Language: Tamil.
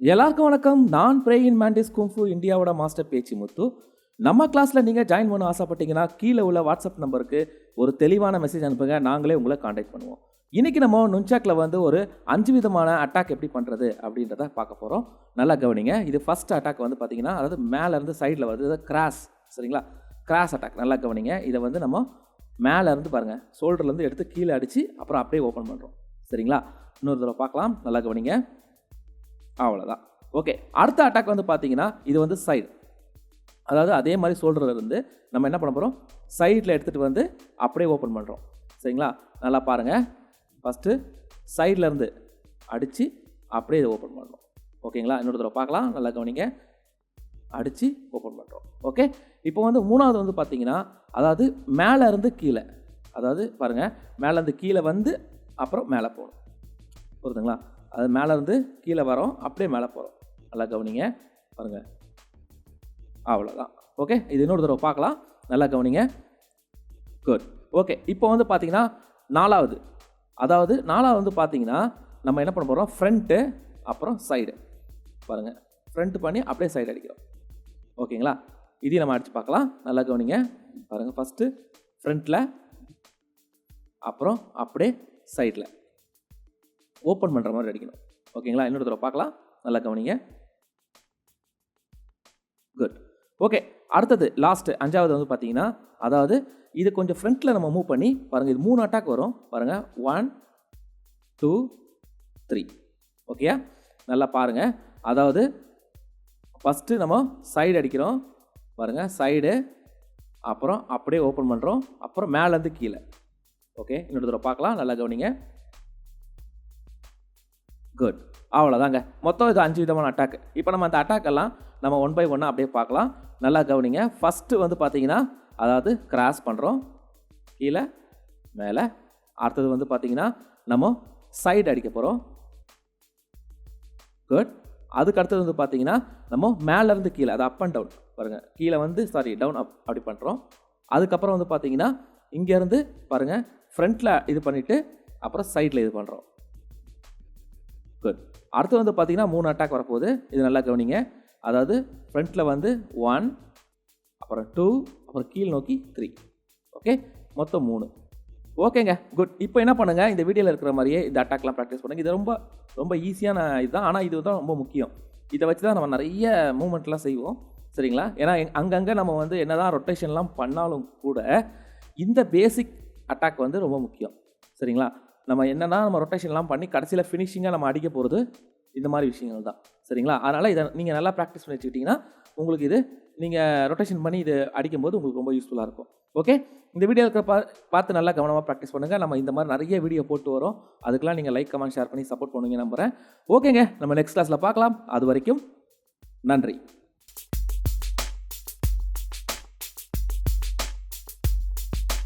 எல்லாருக்கும் வணக்கம். நான் பிரேயின் மேண்டிஸ் குங்ஃபு இந்தியாவோட மாஸ்டர் பேச்சு முத்து. நம்ம கிளாஸில் நீங்கள் ஜாயின் பண்ண ஆசைப்பட்டீங்கன்னா கீழே உள்ள வாட்ஸ்அப் நம்பருக்கு ஒரு தெளிவான மெசேஜ் அனுப்புங்க. நாங்களே உங்களை காண்டாக்ட் பண்ணுவோம். இன்றைக்கி நம்ம நுன்சாக்கில் வந்து ஒரு 5 விதமான அட்டாக் எப்படி பண்ணுறது அப்படின்றத பார்க்க போகிறோம். நல்லா கவனிங்க. இது ஃபஸ்ட் அட்டாக் வந்து பார்த்தீங்கன்னா, அதாவது மேலேருந்து சைடில் வருது கிராஸ். சரிங்களா? Cross attack. நல்லா கவனிங்க. இதை வந்து நம்ம மேலேருந்து பாருங்கள், ஷோல்டர்லேருந்து எடுத்து கீழே அடித்து அப்புறம் அப்படியே ஓப்பன் பண்ணுறோம். சரிங்களா? இன்னொரு தடவை பார்க்கலாம். நல்லா கவனிங்க. அவ்வளோதான். ஓகே, அடுத்த அட்டாக் வந்து பார்த்தீங்கன்னா, இது வந்து சைடு. அதாவது அதே மாதிரி ஷோல்டரில் இருந்து நம்ம என்ன பண்ண போகிறோம், சைடில் எடுத்துகிட்டு வந்து அப்படியே ஓப்பன் பண்ணுறோம். சரிங்களா? நல்லா பாருங்கள். ஃபஸ்ட்டு சைட்லேருந்து அடித்து அப்படியே இதை ஓப்பன் பண்ணுறோம். ஓகேங்களா? இன்னொரு தடவை பார்க்கலாம். நல்லா கவனிங்க. அடித்து ஓப்பன் பண்ணுறோம். ஓகே, இப்போ வந்து மூணாவது வந்து பார்த்தீங்கன்னா, அதாவது மேலே இருந்து கீழே, அதாவது பாருங்கள், மேலேருந்து கீழே வந்து அப்புறம் மேலே போகணும். புரியுதுங்களா? அது மேலே இருந்து கீழே வரோம், அப்படியே மேலே போகிறோம். நல்லா கவனிங்க. பாருங்கள், அவ்வளோதான். ஓகே, இது இன்னொரு தடவை பார்க்கலாம். நல்லா கவனிங்க. குட். ஓகே, இப்போ வந்து பார்த்தீங்கன்னா நாலாவது, அதாவது நாலாவது வந்து பார்த்தீங்கன்னா நம்ம என்ன பண்ண போகிறோம், ஃப்ரண்ட்டு அப்புறம் சைடு. பாருங்கள், ஃப்ரண்ட் பண்ணி அப்படியே சைடு அடிக்கிறோம். ஓகேங்களா? இதையும் நம்ம அடித்து பார்க்கலாம். நல்லா கவனிங்க. பாருங்கள், ஃபஸ்ட்டு ஃப்ரண்ட்டில் அப்புறம் அப்படியே சைடில் ஓப்பன் பண்ணுற மாதிரி அடிக்கணும். ஓகேங்களா? இன்னொரு தடவை பார்க்கலாம். நல்லா கவனிங்க. குட். ஓகே, அடுத்தது லாஸ்ட்டு 5வது வந்து பார்த்தீங்கன்னா, அதாவது இது கொஞ்சம் ஃப்ரண்ட்டில் நம்ம மூவ் பண்ணி பாருங்கள், இது 3 அட்டாக் வரும். பாருங்கள், 1 2 3. ஓகே, நல்லா பாருங்கள். அதாவது ஃபஸ்ட்டு நம்ம சைடு அடிக்கிறோம். பாருங்கள், சைடு அப்புறம் அப்படியே ஓப்பன் பண்ணுறோம், அப்புறம் மேலேருந்து கீழே. ஓகே, இன்னொரு தடவை பார்க்கலாம். நல்லா கவனிங்க. குட். அவ்வளோதாங்க. மொத்தம் இது 5 விதமான அட்டாக். இப்போ நம்ம அந்த அட்டாக்கெல்லாம் நம்ம 1 பை 1 அப்படியே பார்க்கலாம். நல்லா கவனிங்க. ஃபஸ்ட்டு வந்து பார்த்தீங்கன்னா, அதாவது கிராஸ் பண்ணுறோம், கீழே மேலே. அடுத்தது வந்து பார்த்தீங்கன்னா நம்ம சைடு அடிக்க போகிறோம். குட். அதுக்கு அடுத்தது வந்து பார்த்தீங்கன்னா நம்ம மேலேருந்து கீழே, அது அப் அண்ட் டவுன். பாருங்கள், கீழே வந்து டவுன் அப் அப்படி பண்ணுறோம். அதுக்கப்புறம் வந்து பார்த்தீங்கன்னா இங்கேருந்து பாருங்கள், ஃப்ரண்ட்டில் இது பண்ணிவிட்டு அப்புறம் சைடில் இது பண்ணுறோம். குட். அடுத்து வந்து பார்த்தீங்கன்னா 3 அட்டாக் வரப்போகுது. இது நல்லா கவனிங்க. அதாவது ஃப்ரண்ட்டில் வந்து 1 அப்புறம் 2 அப்புறம் கீழ் நோக்கி 3. ஓகே, மொத்தம் 3. ஓகேங்க, குட். இப்போ என்ன பண்ணுங்கள், இந்த வீடியோவில் இருக்கிற மாதிரியே இந்த அட்டாக்லாம் ப்ராக்டிஸ் பண்ணுங்கள். இது ரொம்ப ரொம்ப ஈஸியான இதுதான், ஆனால் இது தான் ரொம்ப முக்கியம். இதை வச்சு தான் நம்ம நிறைய மூமெண்ட்லாம் செய்வோம். சரிங்களா? ஏன்னா அங்கங்கே நம்ம வந்து என்ன தான் ரொட்டேஷன்லாம் பண்ணாலும் கூட இந்த பேசிக் அட்டாக் வந்து ரொம்ப முக்கியம். சரிங்களா? நம்ம என்னன்னா நம்ம ரொட்டேஷன்லாம் பண்ணி கடைசியில் ஃபினிஷிங்காக நம்ம அடிக்க போகிறது இந்த மாதிரி விஷயங்கள் தான். சரிங்களா? அதனால் இதை நீங்கள் நல்லா ப்ராக்டிஸ் பண்ணி வச்சுக்கிட்டிங்கன்னா உங்களுக்கு இது நீங்கள் ரொட்டேஷன் பண்ணி இது அடிக்கும்போது உங்களுக்கு ரொம்ப யூஸ்ஃபுல்லாக இருக்கும். ஓகே, இந்த வீடியோ இருக்கிற பார்த்து நல்லா கவனமாக ப்ராக்டிஸ் பண்ணுங்கள். நம்ம இந்த மாதிரி நிறைய வீடியோ போட்டு வரோம். அதுக்கெல்லாம் நீங்கள் லைக், கமெண்ட், ஷேர் பண்ணி சப்போர்ட் பண்ணுவீங்க நம்புகிறேன். ஓகேங்க, நம்ம நெக்ஸ்ட் கிளாஸில் பார்க்கலாம். அது வரைக்கும் நன்றி.